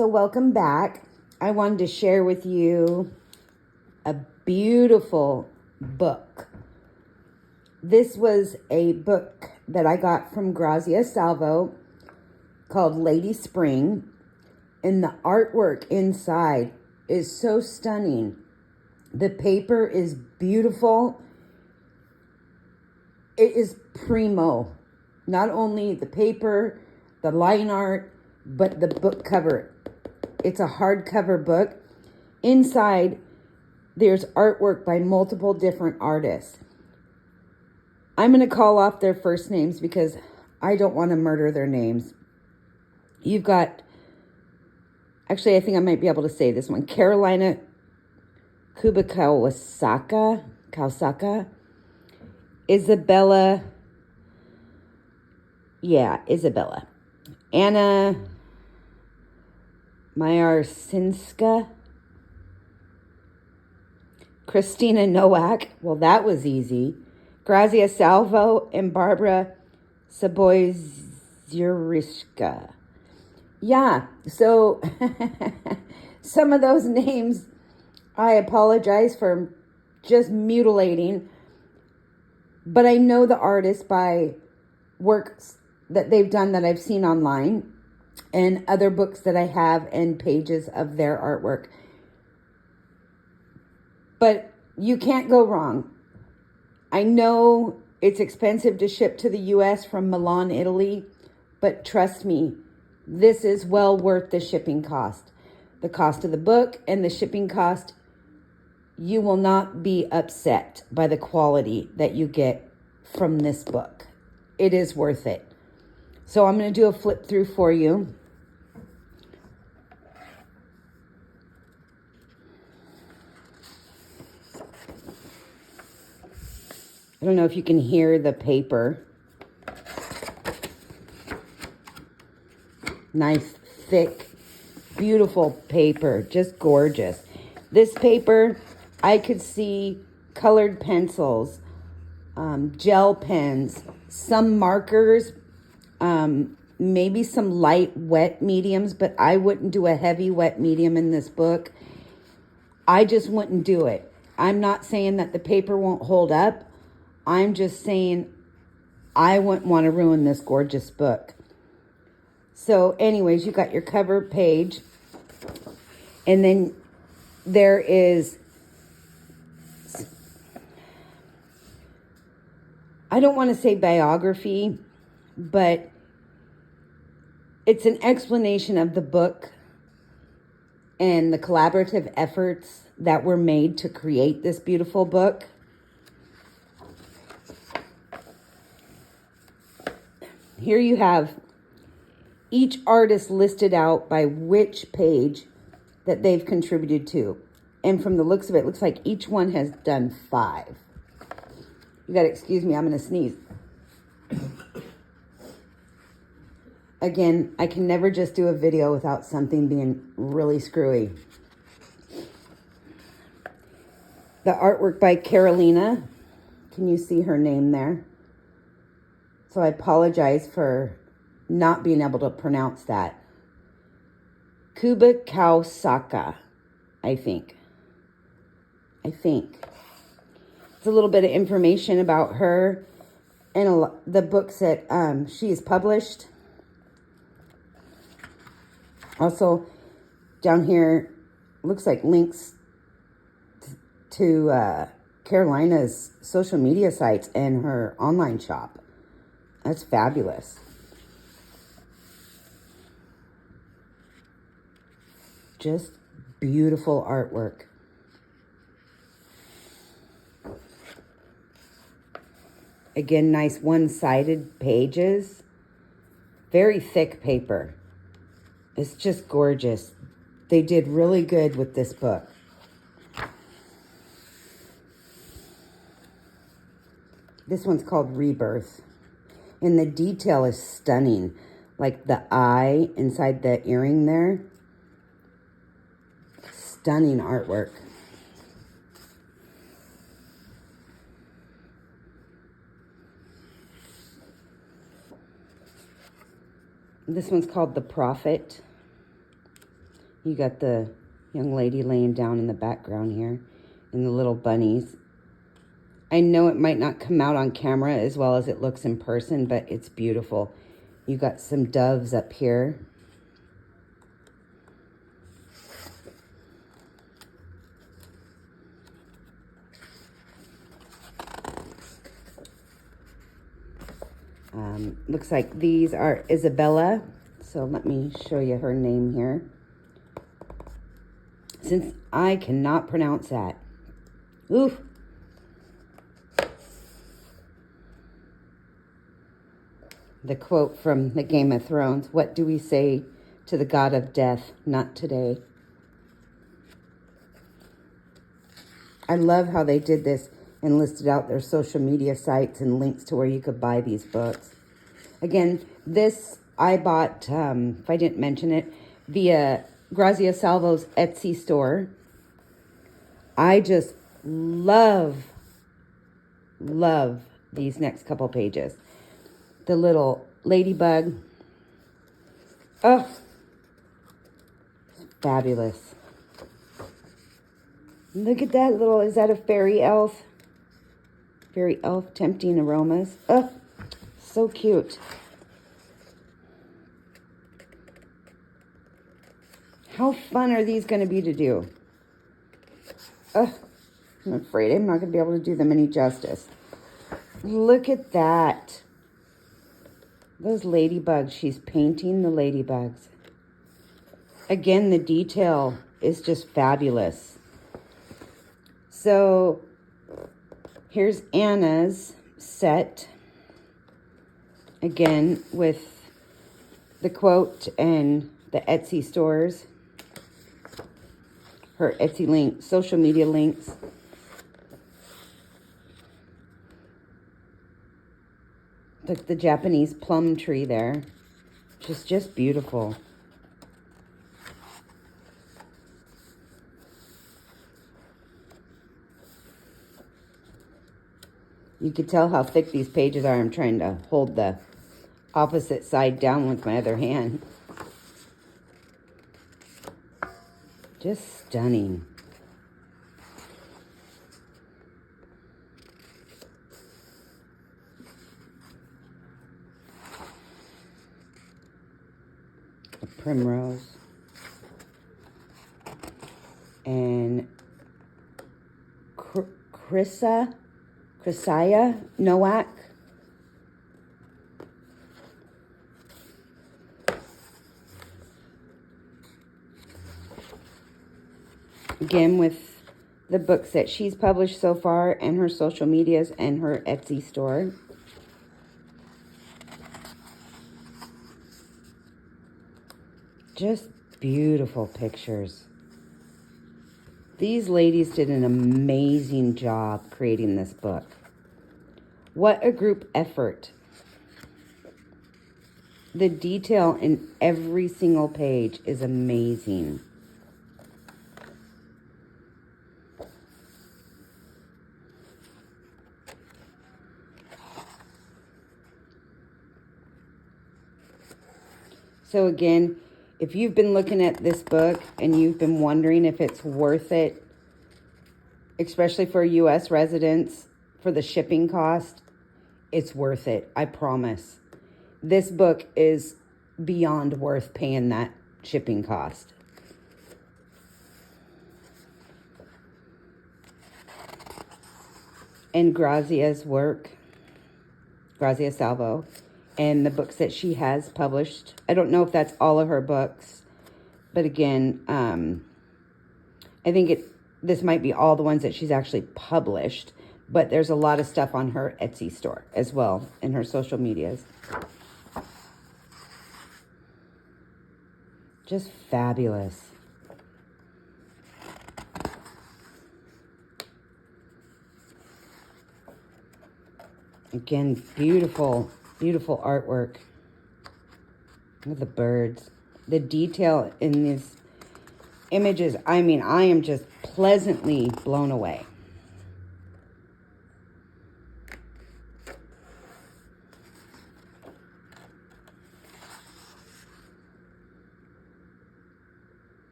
So welcome back. I wanted to share with you a beautiful book. This was a book that I got from Grazia Salvo called Lady Spring, and the artwork inside is so stunning. The paper is beautiful. It is primo. Not only the paper, the line art, but the book cover. It's a hardcover book. Inside, there's artwork by multiple different artists. I'm going to call off their first names because I don't want to murder their names. You've got, actually, I think I might be able to say this one. Carolina Kawasaka, Isabella, Anna Myarsinska, Christina Nowak, well, that was easy, Grazia Salvo, and Barbara Saboizurishka. Yeah, so some of those names, I apologize for just mutilating, but I know the artists by works that they've done that I've seen online and other books that I have and pages of their artwork. But you can't go wrong. I know it's expensive to ship to the US from Milan, Italy, but trust me, this is well worth the shipping cost. The cost of the book and the shipping cost, you will not be upset by the quality that you get from this book. It is worth it. So I'm going to do a flip through for you. I don't know if you can hear the paper. Nice, thick, beautiful paper. Just gorgeous. This paper, I could see colored pencils, gel pens, some markers, maybe some light wet mediums, but I wouldn't do a heavy wet medium in this book. I just wouldn't do it. I'm not saying that the paper won't hold up. I'm just saying I wouldn't want to ruin this gorgeous book. So anyways, you got your cover page. And then there is, I don't want to say biography, but it's an explanation of the book and the collaborative efforts that were made to create this beautiful book. Here you have each artist listed out by which page that they've contributed to. And from the looks of it, it looks like each one has done 5. You got to excuse me, I'm going to sneeze. Again, I can never just do a video without something being really screwy. The artwork by Carolina. Can you see her name there? So I apologize for not being able to pronounce that. Kawasaka, I think. It's a little bit of information about her and the books that she has published. Also, down here, looks like links to Carolina's social media sites and her online shop. That's fabulous. Just beautiful artwork. Again, nice one-sided pages. Very thick paper. It's just gorgeous. They did really good with this book. This one's called Rebirth. And the detail is stunning. Like the eye inside the earring there. Stunning artwork. This one's called The Prophet. You got the young lady laying down in the background here, and the little bunnies. I know it might not come out on camera as well as it looks in person, but it's beautiful. You got some doves up here. Looks like these are Isabella. So let me show you her name here. Since I cannot pronounce that. Oof. The quote from the Game of Thrones, "What do we say to the god of death? Not today." I love how they did this and listed out their social media sites and links to where you could buy these books. Again, this I bought, if I didn't mention it, via Grazia Salvo's Etsy store. I just love these next couple pages. The little ladybug. Oh, fabulous. Look at that little, is that a fairy elf? Fairy elf tempting aromas. Oh, so cute. How fun are these going to be to do? Oh, I'm afraid I'm not going to be able to do them any justice. Look at that. Those ladybugs. She's painting the ladybugs. Again, the detail is just fabulous. So here's Anna's set. Again, with the quote and the Etsy stores. Her Etsy link, social media links. Look, the Japanese plum tree there. Just beautiful. You could tell how thick these pages are. I'm trying to hold the opposite side down with my other hand. Just stunning. A primrose. And Chrysaya Nowak. Again, with the books that she's published so far and her social medias and her Etsy store. Just beautiful pictures. These ladies did an amazing job creating this book. What a group effort. The detail in every single page is amazing. So again, if you've been looking at this book and you've been wondering if it's worth it, especially for U.S. residents, for the shipping cost, it's worth it. I promise. This book is beyond worth paying that shipping cost. And Grazia's work, Grazia Salvo, and the books that she has published. I don't know if that's all of her books, but again, I think this might be all the ones that she's actually published, but there's a lot of stuff on her Etsy store as well, and her social medias. Just fabulous. Again, beautiful, beautiful artwork. Look at the birds. The detail in these images, I mean, I am just pleasantly blown away.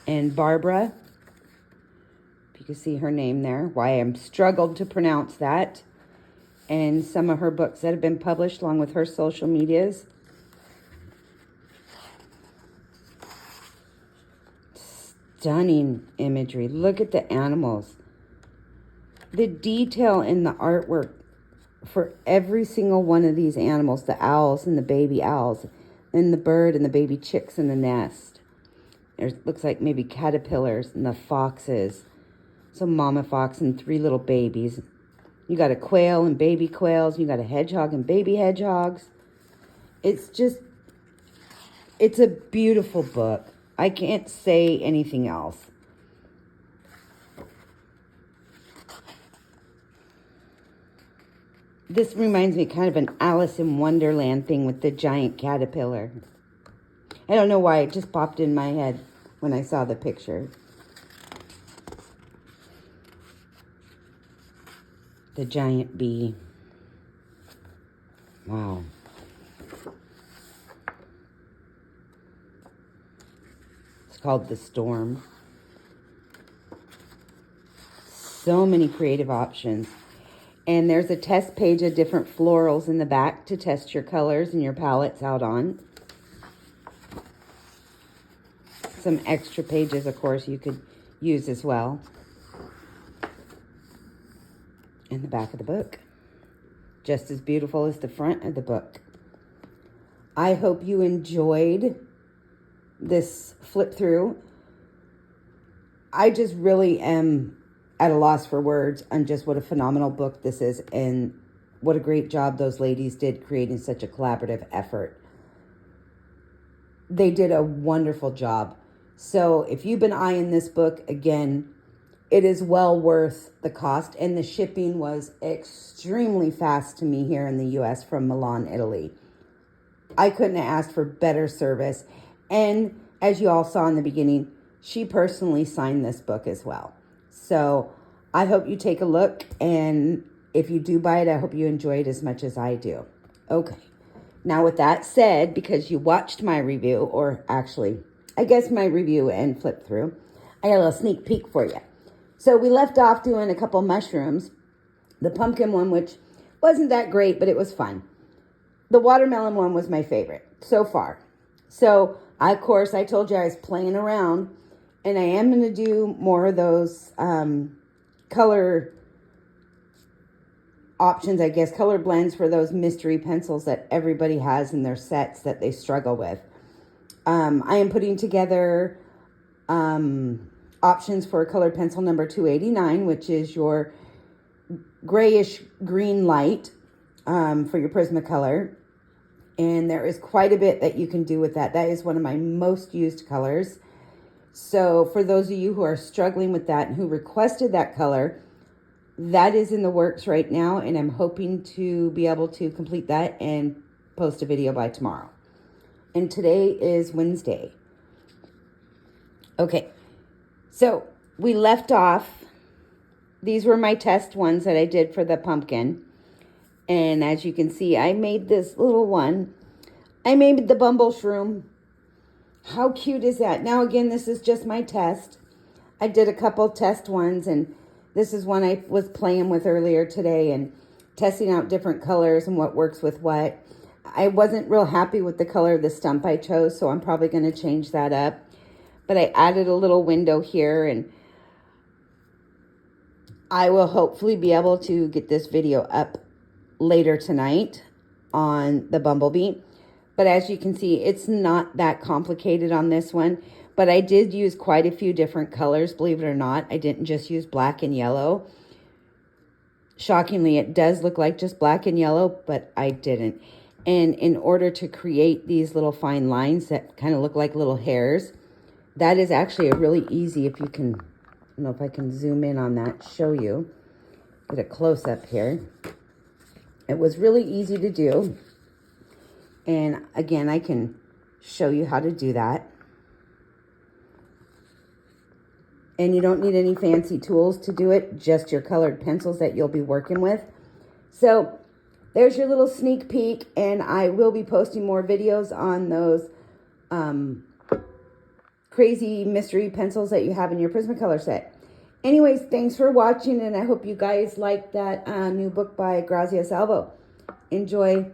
and Barbara. If you can see her name there, why I'm struggled to pronounce that. And some of her books that have been published along with her social medias. Stunning imagery. Look at the animals. The detail in the artwork for every single one of these animals, the owls and the baby owls, and the bird and the baby chicks in the nest. It looks like maybe caterpillars and the foxes. Some mama fox and 3 little babies. You got a quail and baby quails. You got a hedgehog and baby hedgehogs. It's a beautiful book. I can't say anything else. This reminds me kind of an Alice in Wonderland thing with the giant caterpillar. I don't know why, it just popped in my head when I saw the picture. The giant bee. Wow. It's called The Storm. So many creative options. And there's a test page of different florals in the back to test your colors and your palettes out on. Some extra pages, of course, you could use as well. In the back of the book. Just as beautiful as the front of the book. I hope you enjoyed this flip through. I just really am at a loss for words on just what a phenomenal book this is and what a great job those ladies did creating such a collaborative effort. They did a wonderful job. So if you've been eyeing this book, again, it is well worth the cost, and the shipping was extremely fast to me here in the U.S. from Milan, Italy. I couldn't have asked for better service. And as you all saw in the beginning, she personally signed this book as well. So I hope you take a look, and if you do buy it, I hope you enjoy it as much as I do. Okay. Now with that said, because you watched my review, or actually, I guess my review and flip through, I got a little sneak peek for you. So we left off doing a couple mushrooms. The pumpkin one, which wasn't that great, but it was fun. The watermelon one was my favorite so far. So, of course, I told you I was playing around, and I am going to do more of those color options, I guess, color blends for those mystery pencils that everybody has in their sets that they struggle with. I am putting together options for colored pencil number 289, which is your grayish green light for your Prismacolor. And there is quite a bit that you can do with that. That is one of my most used colors. So for those of you who are struggling with that and who requested that color, that is in the works right now. And I'm hoping to be able to complete that and post a video by tomorrow. And today is Wednesday. Okay. So we left off, these were my test ones that I did for the pumpkin. And as you can see, I made this little one. I made the bumble shroom. How cute is that? Now again, this is just my test. I did a couple test ones, and this is one I was playing with earlier today and testing out different colors and what works with what. I wasn't real happy with the color of the stump I chose, so I'm probably going to change that up. But I added a little window here, and I will hopefully be able to get this video up later tonight on the bumblebee. But as you can see, it's not that complicated on this one. But I did use quite a few different colors, believe it or not. I didn't just use black and yellow. Shockingly, it does look like just black and yellow, but I didn't. And in order to create these little fine lines that kind of look like little hairs, that is actually a really easy, if you can, I don't know if I can zoom in on that, show you, get a close up here. It was really easy to do. And again, I can show you how to do that. And you don't need any fancy tools to do it, just your colored pencils that you'll be working with. So there's your little sneak peek, and I will be posting more videos on those crazy mystery pencils that you have in your Prismacolor set. Anyways, thanks for watching, and I hope you guys like that new book by Grazia Salvo. Enjoy.